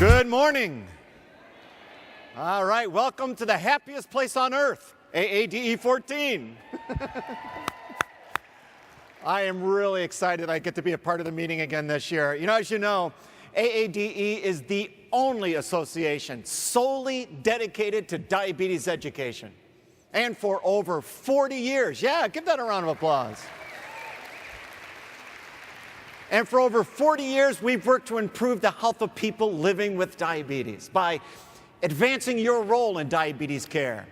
Good morning. All right, welcome to the happiest place on earth, AADE 14. I am really excited I get to be a part of the meeting again this year. As you know, AADE is the only association solely dedicated to diabetes education. And for over 40 years, yeah, give that a round of applause. And for over 40 years, we've worked to improve the health of people living with diabetes by advancing your role in diabetes care,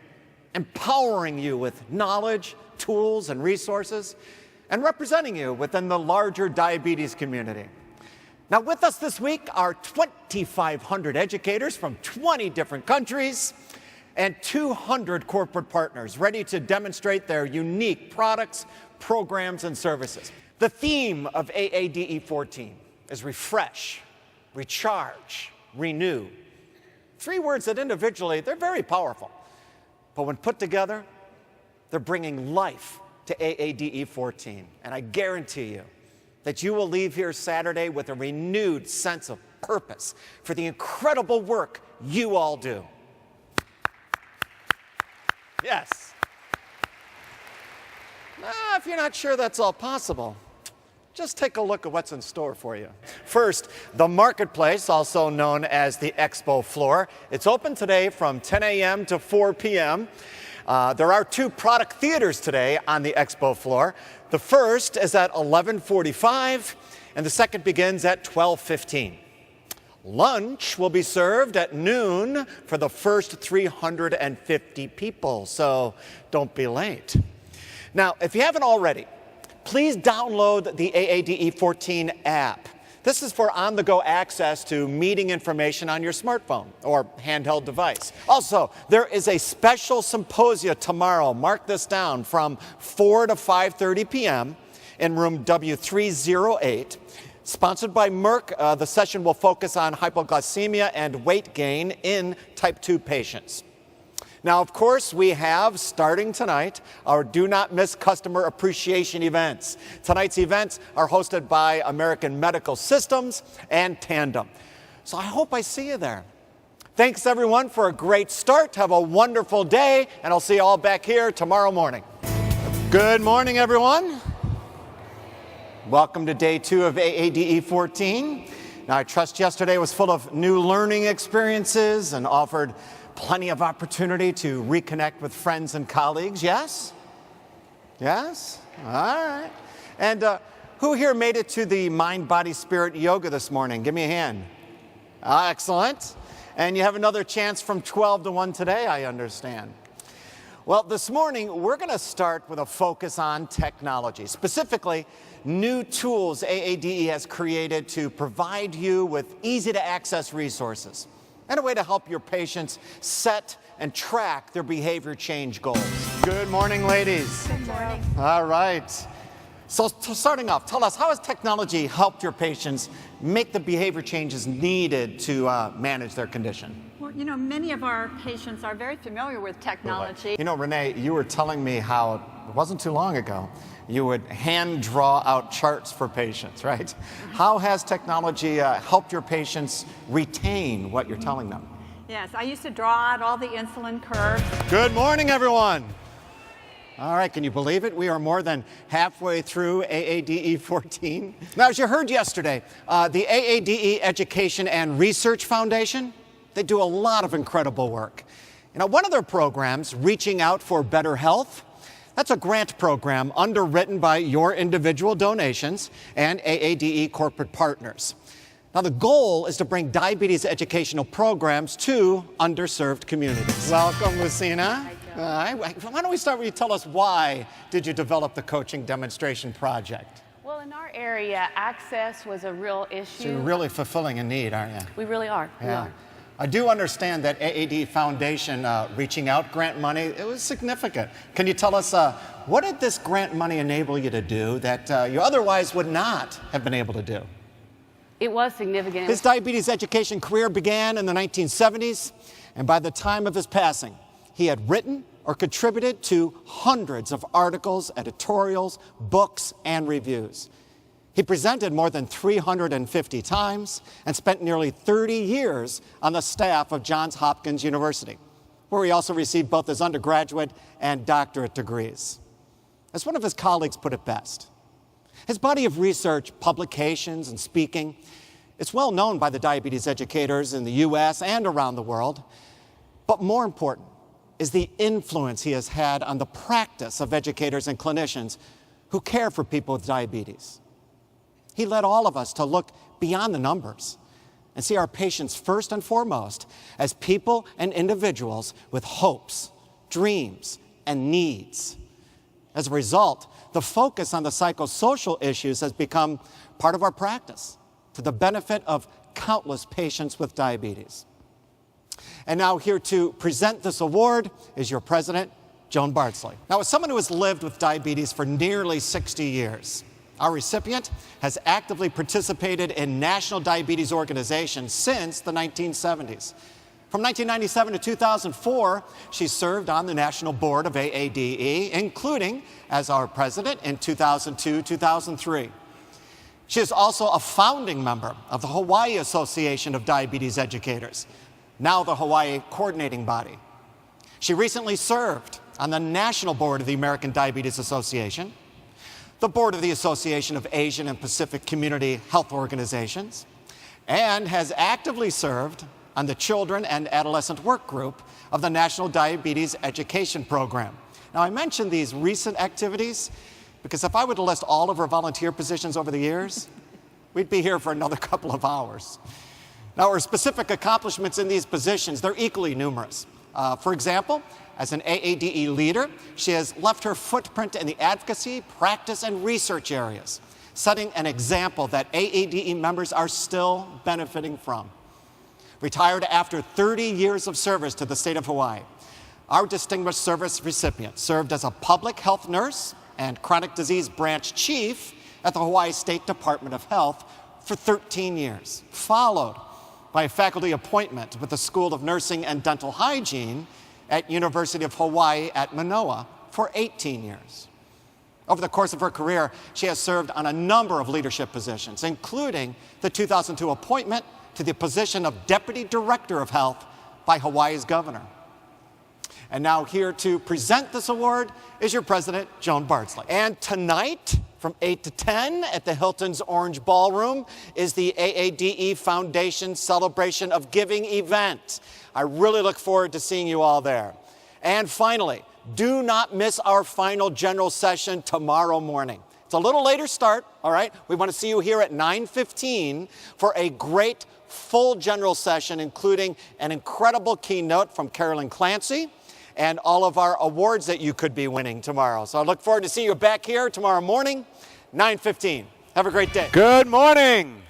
empowering you with knowledge, tools, and resources, and representing you within the larger diabetes community. Now, with us this week are 2,500 educators from 20 different countries and 200 corporate partners ready to demonstrate their unique products, programs, and services. The theme of AADE 14 is refresh, recharge, renew. 3 words that individually, they're very powerful. But when put together, they're bringing life to AADE 14. And I guarantee you that you will leave here Saturday with a renewed sense of purpose for the incredible work you all do. Yes. If you're not sure that's all possible, just take a look at what's in store for you. First, the marketplace, also known as the expo floor. It's open today from 10 a.m. to 4 p.m. There are 2 product theaters today on the expo floor. The first is at 11:45, and the second begins at 12:15. Lunch will be served at noon for the first 350 people, so don't be late. Now, if you haven't already, please download the AADE 14 app. This is for on-the-go access to meeting information on your smartphone or handheld device. Also, there is a special symposia tomorrow, mark this down, from 4 to 5:30 p.m. in room W308. Sponsored by Merck, the session will focus on hypoglycemia and weight gain in type 2 patients. Now, of course, we have, starting tonight, our Do Not Miss Customer Appreciation events. Tonight's events are hosted by American Medical Systems and Tandem. So I hope I see you there. Thanks, everyone, for a great start. Have a wonderful day, and I'll see you all back here tomorrow morning. Good morning, everyone. Welcome to day 2 of AADE 14. Now, I trust yesterday was full of new learning experiences and offered plenty of opportunity to reconnect with friends and colleagues, yes? Yes? All right. And who here made it to the Mind, Body, Spirit yoga this morning? Give me a hand. Excellent. And you have another chance from 12 to 1 today, I understand. Well, this morning, we're going to start with a focus on technology, specifically new tools AADE has created to provide you with easy-to-access resources and a way to help your patients set and track their behavior change goals. Good morning, ladies. Good morning. All right. So starting off, tell us, how has technology helped your patients make the behavior changes needed to manage their condition? Well, many of our patients are very familiar with technology. Renee, you were telling me how it wasn't too long ago you would hand draw out charts for patients, right? How has technology helped your patients retain what you're telling them? Yes, I used to draw out all the insulin curves. Good morning, everyone. All right, can you believe it? We are more than halfway through AADE 14. Now, as you heard yesterday, the AADE Education and Research Foundation, they do a lot of incredible work. One of their programs, Reaching Out for Better Health, that's a grant program underwritten by your individual donations and AADE corporate partners. Now, the goal is to bring diabetes educational programs to underserved communities. Welcome, Lucina. Why don't we start with you? Tell us, why did you develop the coaching demonstration project? Well, in our area, access was a real issue. So you're really fulfilling a need, aren't you? We really are. Yeah. We are. I do understand that AADE Foundation Reaching Out grant money, it was significant. Can you tell us, what did this grant money enable you to do that you otherwise would not have been able to do? It was significant. His diabetes education career began in the 1970s, and by the time of his passing, he had written or contributed to hundreds of articles, editorials, books, and reviews. He presented more than 350 times and spent nearly 30 years on the staff of Johns Hopkins University, where he also received both his undergraduate and doctorate degrees. As one of his colleagues put it best, his body of research, publications, and speaking is well known by the diabetes educators in the U.S. and around the world, but more important is the influence he has had on the practice of educators and clinicians who care for people with diabetes. He led all of us to look beyond the numbers and see our patients first and foremost as people and individuals with hopes, dreams, and needs. As a result, the focus on the psychosocial issues has become part of our practice to the benefit of countless patients with diabetes. And now here to present this award is your president, Joan Bardsley. Now, as someone who has lived with diabetes for nearly 60 years, our recipient has actively participated in national diabetes organizations since the 1970s. From 1997 to 2004, she served on the national board of AADE, including as our president in 2002-2003. She is also a founding member of the Hawaii Association of Diabetes Educators, now the Hawaii coordinating body. She recently served on the national board of the American Diabetes Association, the board of the Association of Asian and Pacific Community Health Organizations, and has actively served on the Children and Adolescent Work Group of the National Diabetes Education Program. Now, I mention these recent activities because if I were to list all of her volunteer positions over the years, we'd be here for another couple of hours. Now, her specific accomplishments in these positions, they're equally numerous. For example, as an AADE leader, she has left her footprint in the advocacy, practice, and research areas, setting an example that AADE members are still benefiting from. Retired after 30 years of service to the state of Hawaii, our distinguished service recipient served as a public health nurse and chronic disease branch chief at the Hawaii State Department of Health for 13 years, followed by a faculty appointment with the School of Nursing and Dental Hygiene at University of Hawaii at Manoa for 18 years. Over the course of her career, she has served on a number of leadership positions, including the 2002 appointment to the position of Deputy Director of Health by Hawaii's governor. And now here to present this award is your president, Joan Bardsley. And tonight, from 8 to 10 at the Hilton's Orange Ballroom is the AADE Foundation Celebration of Giving event. I really look forward to seeing you all there. And finally, do not miss our final general session tomorrow morning. It's a little later start, all right? We want to see you here at 9:15 for a great full general session, including an incredible keynote from Carolyn Clancy and all of our awards that you could be winning tomorrow. So I look forward to seeing you back here tomorrow morning, 9:15. Have a great day. Good morning.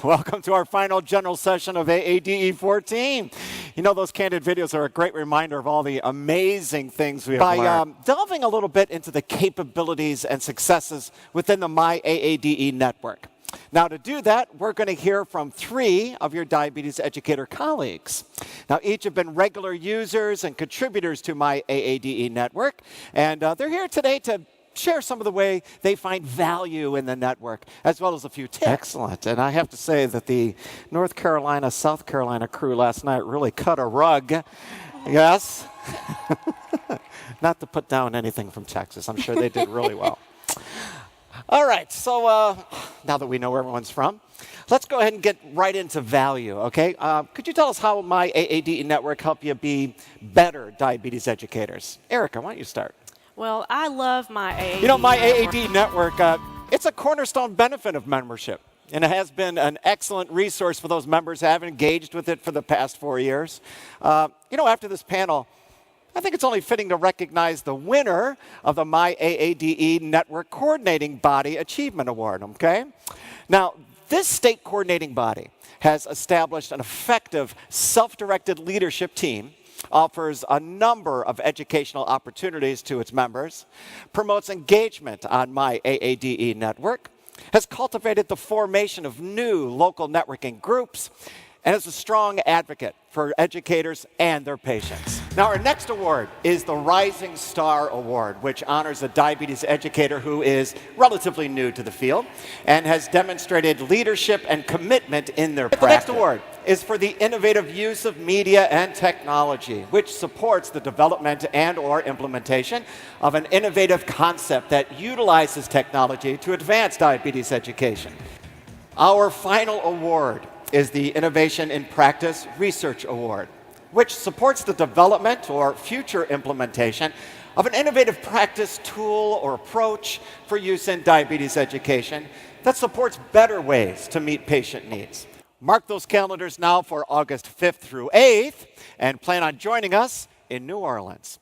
Welcome to our final general session of AADE 14. You know, those candid videos are a great reminder of all the amazing things we have learned. By delving a little bit into the capabilities and successes within the My AADE network. Now, to do that, we're going to hear from 3 of your diabetes educator colleagues. Now, each have been regular users and contributors to My AADE network, and they're here today to share some of the way they find value in the network, as well as a few tips. Excellent. And I have to say that the North Carolina, South Carolina crew last night really cut a rug. Yes? Not to put down anything from Texas. I'm sure they did really well. All right, so now that we know where everyone's from, let's go ahead and get right into value, okay? Could you tell us how My AADE network helped you be better diabetes educators? Erica, why don't you start? Well, I love My AADE. You know, My AADE network, it's a cornerstone benefit of membership. And it has been an excellent resource for those members who have engaged with it for the past 4 years. You know, after this panel, I think it's only fitting to recognize the winner of the My AADE Network Coordinating Body Achievement Award, okay? Now, this state coordinating body has established an effective self-directed leadership team, offers a number of educational opportunities to its members, promotes engagement on My AADE Network, has cultivated the formation of new local networking groups, and is a strong advocate for educators and their patients. Now, our next award is the Rising Star Award, which honors a diabetes educator who is relatively new to the field and has demonstrated leadership and commitment in their practice. The next award is for the innovative use of media and technology, which supports the development and/or implementation of an innovative concept that utilizes technology to advance diabetes education. Our final award is the Innovation in Practice Research Award, which supports the development or future implementation of an innovative practice tool or approach for use in diabetes education that supports better ways to meet patient needs. Mark those calendars now for August 5th through 8th and plan on joining us in New Orleans.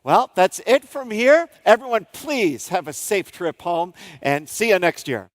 Well, that's it from here. Everyone, please have a safe trip home and see you next year.